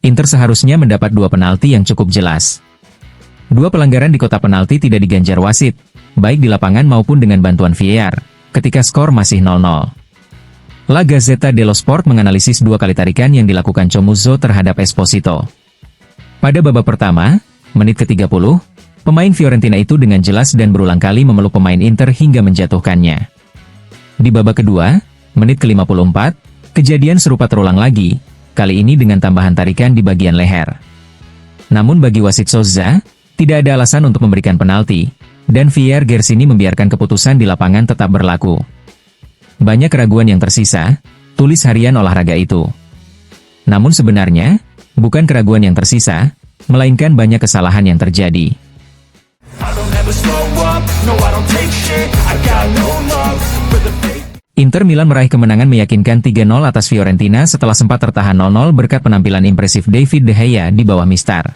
Inter seharusnya mendapat 2 penalti yang cukup jelas. 2 pelanggaran di kotak penalti tidak diganjar wasit, baik di lapangan maupun dengan bantuan VAR, ketika skor masih 0-0. La Gazzetta dello Sport menganalisis 2 kali tarikan yang dilakukan Comuzzo terhadap Esposito. Pada babak pertama, menit ke-30, pemain Fiorentina itu dengan jelas dan berulang kali memeluk pemain Inter hingga menjatuhkannya. Di babak kedua, menit ke-54, kejadian serupa terulang lagi, kali ini dengan tambahan tarikan di bagian leher. Namun bagi wasit Sozza, tidak ada alasan untuk memberikan penalti, dan VAR Gersini membiarkan keputusan di lapangan tetap berlaku. Banyak keraguan yang tersisa, tulis harian olahraga itu. Namun sebenarnya, bukan keraguan yang tersisa, melainkan banyak kesalahan yang terjadi. Inter Milan meraih kemenangan meyakinkan 3-0 atas Fiorentina setelah sempat tertahan 0-0 berkat penampilan impresif David De Gea di bawah Mistar.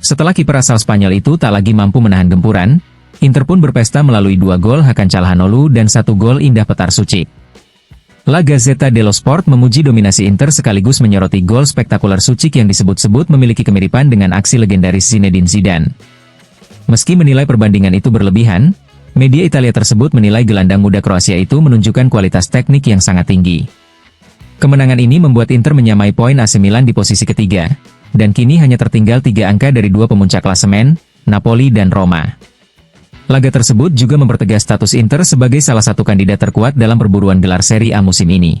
Setelah kiper asal Spanyol itu tak lagi mampu menahan gempuran, Inter pun berpesta melalui 2 gol Hakan Calhanoglu dan 1 gol Indah Petarsucic. La Gazzetta dello Sport memuji dominasi Inter sekaligus menyoroti gol spektakuler Sucic yang disebut-sebut memiliki kemiripan dengan aksi legendaris Zinedine Zidane. Meski menilai perbandingan itu berlebihan, media Italia tersebut menilai gelandang muda Kroasia itu menunjukkan kualitas teknik yang sangat tinggi. Kemenangan ini membuat Inter menyamai poin AC Milan di posisi ketiga, dan kini hanya tertinggal 3 angka dari 2 pemuncak klasemen, Napoli dan Roma. Laga tersebut juga mempertegas status Inter sebagai salah satu kandidat terkuat dalam perburuan gelar Serie A musim ini.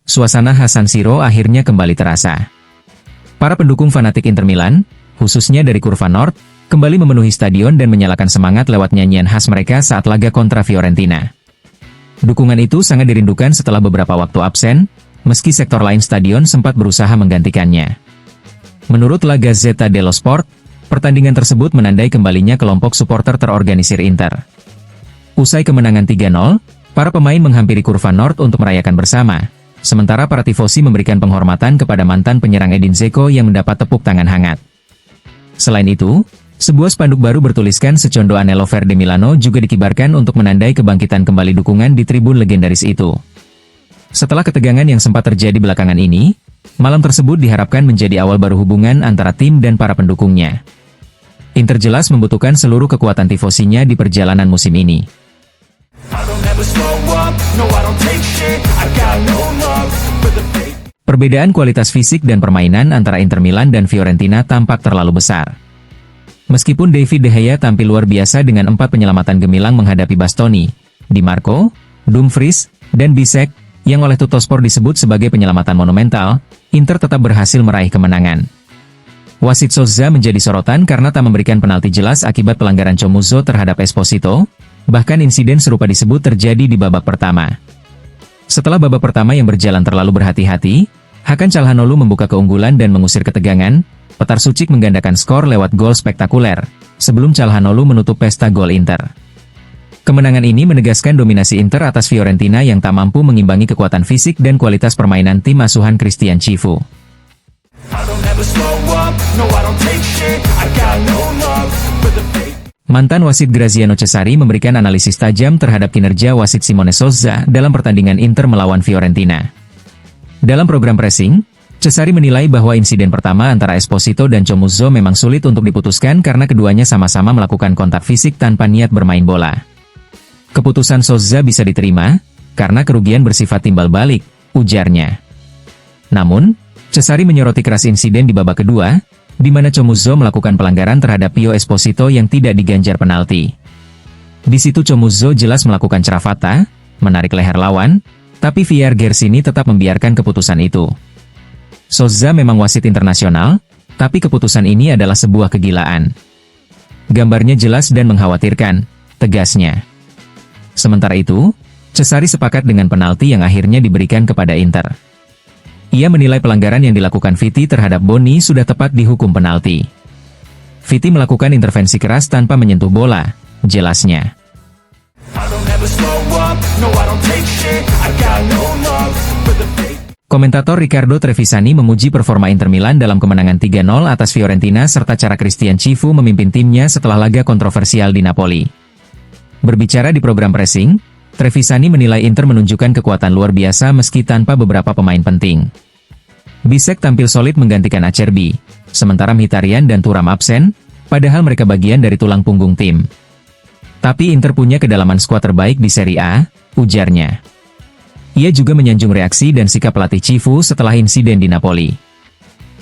Suasana khas San Siro akhirnya kembali terasa. Para pendukung fanatik Inter Milan, khususnya dari Kurva Nord, kembali memenuhi stadion dan menyalakan semangat lewat nyanyian khas mereka saat laga kontra Fiorentina. Dukungan itu sangat dirindukan setelah beberapa waktu absen, meski sektor lain stadion sempat berusaha menggantikannya. Menurut La Gazzetta dello Sport, pertandingan tersebut menandai kembalinya kelompok supporter terorganisir Inter. Usai kemenangan 3-0, para pemain menghampiri Kurva Nord untuk merayakan bersama, sementara para tifosi memberikan penghormatan kepada mantan penyerang Edin Dzeko yang mendapat tepuk tangan hangat. Selain itu, sebuah spanduk baru bertuliskan Secondo Anello Verde Milano juga dikibarkan untuk menandai kebangkitan kembali dukungan di tribun legendaris itu. Setelah ketegangan yang sempat terjadi belakangan ini, malam tersebut diharapkan menjadi awal baru hubungan antara tim dan para pendukungnya. Inter jelas membutuhkan seluruh kekuatan tifosinya di perjalanan musim ini. Perbedaan kualitas fisik dan permainan antara Inter Milan dan Fiorentina tampak terlalu besar. Meskipun David De Gea tampil luar biasa dengan 4 penyelamatan gemilang menghadapi Bastoni, Di Marco, Dumfries, dan Bisek, yang oleh Tuttosport disebut sebagai penyelamatan monumental, Inter tetap berhasil meraih kemenangan. Wasit Sozza menjadi sorotan karena tak memberikan penalti jelas akibat pelanggaran Comuzzo terhadap Esposito, bahkan insiden serupa disebut terjadi di babak pertama. Setelah babak pertama yang berjalan terlalu berhati-hati, Hakan Calhanoglu membuka keunggulan dan mengusir ketegangan, Petarsucic menggandakan skor lewat gol spektakuler, sebelum Calhanoglu menutup pesta gol Inter. Kemenangan ini menegaskan dominasi Inter atas Fiorentina yang tak mampu mengimbangi kekuatan fisik dan kualitas permainan tim asuhan Christian Cifu. Mantan wasit Graziano Cesari memberikan analisis tajam terhadap kinerja wasit Simone Sozza dalam pertandingan Inter melawan Fiorentina. Dalam program pressing, Cesari menilai bahwa insiden pertama antara Esposito dan Comuzzo memang sulit untuk diputuskan karena keduanya sama-sama melakukan kontak fisik tanpa niat bermain bola. Keputusan Sozza bisa diterima, karena kerugian bersifat timbal balik, ujarnya. Namun, Cesari menyoroti keras insiden di babak kedua, di mana Comuzzo melakukan pelanggaran terhadap Pio Esposito yang tidak diganjar penalti. Di situ Comuzzo jelas melakukan ceravata, menarik leher lawan, tapi VAR Gersini tetap membiarkan keputusan itu. Sozza memang wasit internasional, tapi keputusan ini adalah sebuah kegilaan. Gambarnya jelas dan mengkhawatirkan, tegasnya. Sementara itu, Cesari sepakat dengan penalti yang akhirnya diberikan kepada Inter. Ia menilai pelanggaran yang dilakukan Viti terhadap Boni sudah tepat dihukum penalti. Viti melakukan intervensi keras tanpa menyentuh bola, jelasnya. Komentator Riccardo Trevisani memuji performa Inter Milan dalam kemenangan 3-0 atas Fiorentina serta cara Christian Cifu memimpin timnya setelah laga kontroversial di Napoli. Berbicara di program pressing, Trevisani menilai Inter menunjukkan kekuatan luar biasa meski tanpa beberapa pemain penting. Bisek tampil solid menggantikan Acerbi, sementara Mkhitaryan dan Thuram absen, padahal mereka bagian dari tulang punggung tim. Tapi Inter punya kedalaman skuad terbaik di Serie A, ujarnya. Ia juga menyanjung reaksi dan sikap pelatih Cifu setelah insiden di Napoli.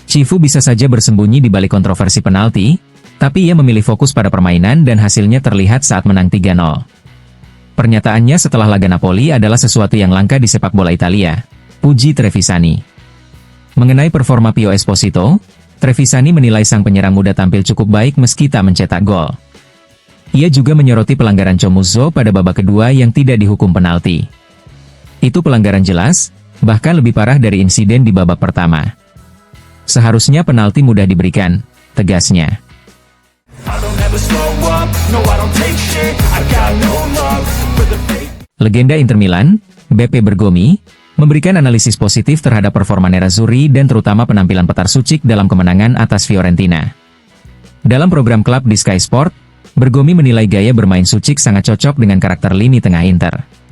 Cifu bisa saja bersembunyi di balik kontroversi penalti, tapi ia memilih fokus pada permainan dan hasilnya terlihat saat menang 3-0. Pernyataannya setelah laga Napoli adalah sesuatu yang langka di sepak bola Italia, puji Trevisani. Mengenai performa Pio Esposito, Trevisani menilai sang penyerang muda tampil cukup baik meski tak mencetak gol. Ia juga menyoroti pelanggaran Chomuzzo pada babak kedua yang tidak dihukum penalti. Itu pelanggaran jelas, bahkan lebih parah dari insiden di babak pertama. Seharusnya penalti mudah diberikan, tegasnya. Legenda Inter Milan, Beppe Bergomi, memberikan analisis positif terhadap performa Nerazzurri dan terutama penampilan Petar Sucik dalam kemenangan atas Fiorentina. Dalam program klub di Sky Sport, Bergomi menilai gaya bermain Sucik sangat cocok dengan karakter lini tengah Inter.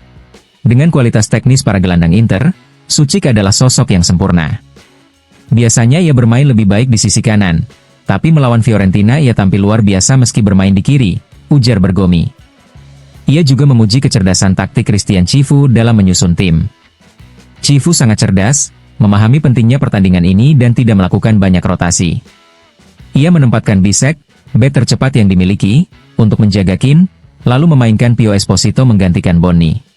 Dengan kualitas teknis para gelandang Inter, Sucik adalah sosok yang sempurna. Biasanya ia bermain lebih baik di sisi kanan, tapi melawan Fiorentina ia tampil luar biasa meski bermain di kiri, ujar Bergomi. Ia juga memuji kecerdasan taktik Christian Cifu dalam menyusun tim. Cifu sangat cerdas, memahami pentingnya pertandingan ini dan tidak melakukan banyak rotasi. Ia menempatkan Bisek, bek tercepat yang dimiliki, untuk menjaga Kean, lalu memainkan Pio Esposito menggantikan Bonni.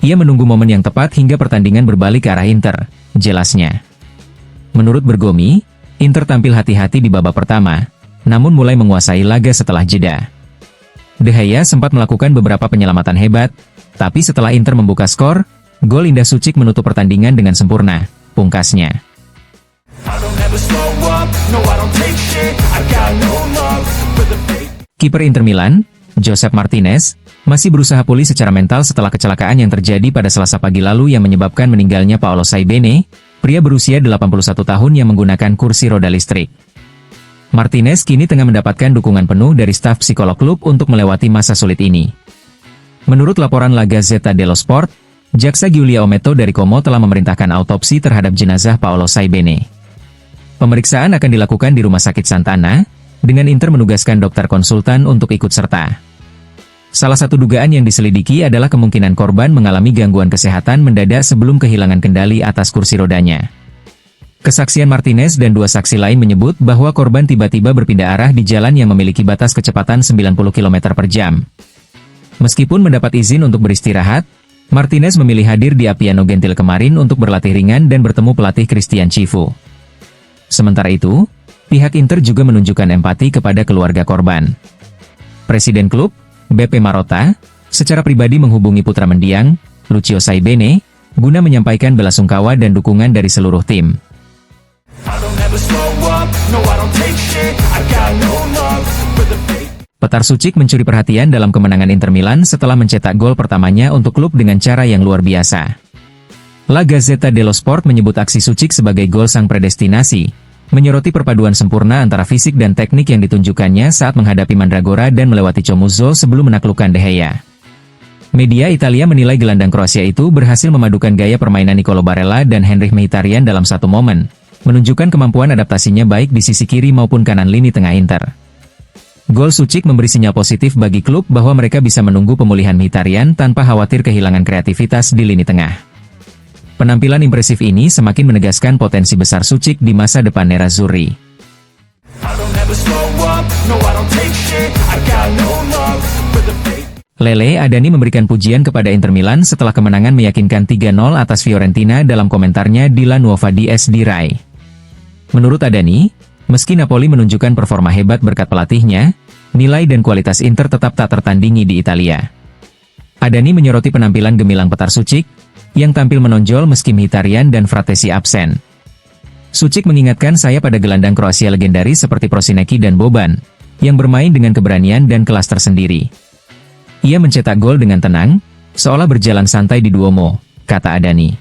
Ia menunggu momen yang tepat hingga pertandingan berbalik ke arah Inter, jelasnya. Menurut Bergomi, Inter tampil hati-hati di babak pertama, namun mulai menguasai laga setelah jeda. De Gea sempat melakukan beberapa penyelamatan hebat, tapi setelah Inter membuka skor, gol indah Sucik menutup pertandingan dengan sempurna, pungkasnya. Kiper Inter Milan, Josep Martinez, masih berusaha pulih secara mental setelah kecelakaan yang terjadi pada Selasa pagi lalu yang menyebabkan meninggalnya Paolo Saibene, pria berusia 81 tahun yang menggunakan kursi roda listrik. Martinez kini tengah mendapatkan dukungan penuh dari staf psikolog klub untuk melewati masa sulit ini. Menurut laporan La Gazzetta dello Sport, Jaksa Giulia Ometto dari Como telah memerintahkan autopsi terhadap jenazah Paolo Saibene. Pemeriksaan akan dilakukan di Rumah Sakit Sant'Anna, dengan Inter menugaskan dokter konsultan untuk ikut serta. Salah satu dugaan yang diselidiki adalah kemungkinan korban mengalami gangguan kesehatan mendadak sebelum kehilangan kendali atas kursi rodanya. Kesaksian Martinez dan dua saksi lain menyebut bahwa korban tiba-tiba berpindah arah di jalan yang memiliki batas kecepatan 90 km per jam. Meskipun mendapat izin untuk beristirahat, Martinez memilih hadir di Appiano Gentile kemarin untuk berlatih ringan dan bertemu pelatih Christian Cifu. Sementara itu, pihak Inter juga menunjukkan empati kepada keluarga korban. Presiden klub, Beppe Marotta, secara pribadi menghubungi putra mendiang, Lucio Saibene, guna menyampaikan belasungkawa dan dukungan dari seluruh tim. Petar Sucik mencuri perhatian dalam kemenangan Inter Milan setelah mencetak gol pertamanya untuk klub dengan cara yang luar biasa. La Gazzetta dello Sport menyebut aksi Sucik sebagai gol sang predestinasi, menyoroti perpaduan sempurna antara fisik dan teknik yang ditunjukkannya saat menghadapi Mandragora dan melewati Chomuzzo sebelum menaklukkan De Gea. Media Italia menilai gelandang Kroasia itu berhasil memadukan gaya permainan Nicolo Barella dan Henrikh Mkhitaryan dalam satu momen, menunjukkan kemampuan adaptasinya baik di sisi kiri maupun kanan lini tengah Inter. Gol Sucik memberi sinyal positif bagi klub bahwa mereka bisa menunggu pemulihan Mkhitaryan tanpa khawatir kehilangan kreativitas di lini tengah. Penampilan impresif ini semakin menegaskan potensi besar Sucik di masa depan Nerazzurri. Lele Adani memberikan pujian kepada Inter Milan setelah kemenangan meyakinkan 3-0 atas Fiorentina dalam komentarnya di La Nuova DS di Rai. Menurut Adani, meski Napoli menunjukkan performa hebat berkat pelatihnya, nilai dan kualitas Inter tetap tak tertandingi di Italia. Adani menyoroti penampilan gemilang Petar Sucik, yang tampil menonjol meski Mkhitaryan dan Fratesi absen. Sucik mengingatkan saya pada gelandang Kroasia legendaris seperti Prosinecki dan Boban, yang bermain dengan keberanian dan kelas tersendiri. Ia mencetak gol dengan tenang, seolah berjalan santai di Duomo, kata Adani.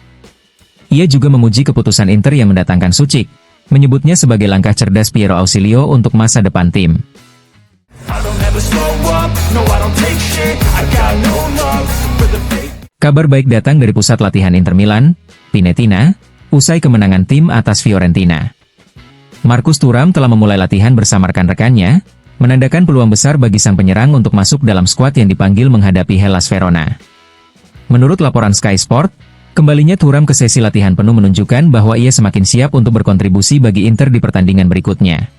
Ia juga memuji keputusan Inter yang mendatangkan Suchik, menyebutnya sebagai langkah cerdas Piero Ausilio untuk masa depan tim. Kabar baik datang dari pusat latihan Inter Milan, Pinetina, usai kemenangan tim atas Fiorentina. Marcus Thuram telah memulai latihan bersama rekan-rekannya, menandakan peluang besar bagi sang penyerang untuk masuk dalam skuad yang dipanggil menghadapi Hellas Verona. Menurut laporan Sky Sport, kembalinya Thuram ke sesi latihan penuh menunjukkan bahwa ia semakin siap untuk berkontribusi bagi Inter di pertandingan berikutnya.